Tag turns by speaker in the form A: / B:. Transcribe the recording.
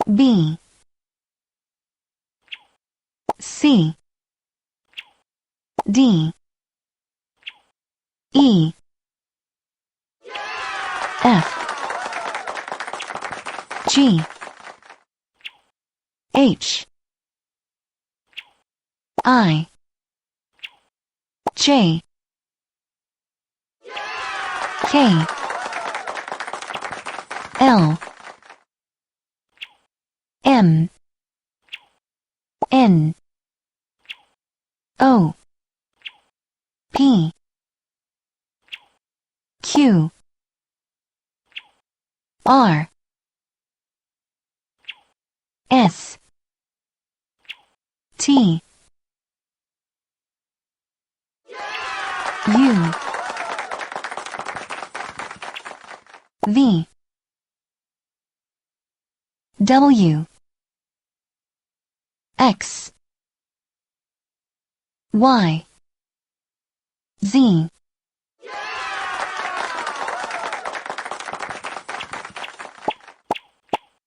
A: B, C, D, E, F, G, H, I, J, K, L, M, N, O, P, Q, R, S, T, U, V, W, X, Y, Z.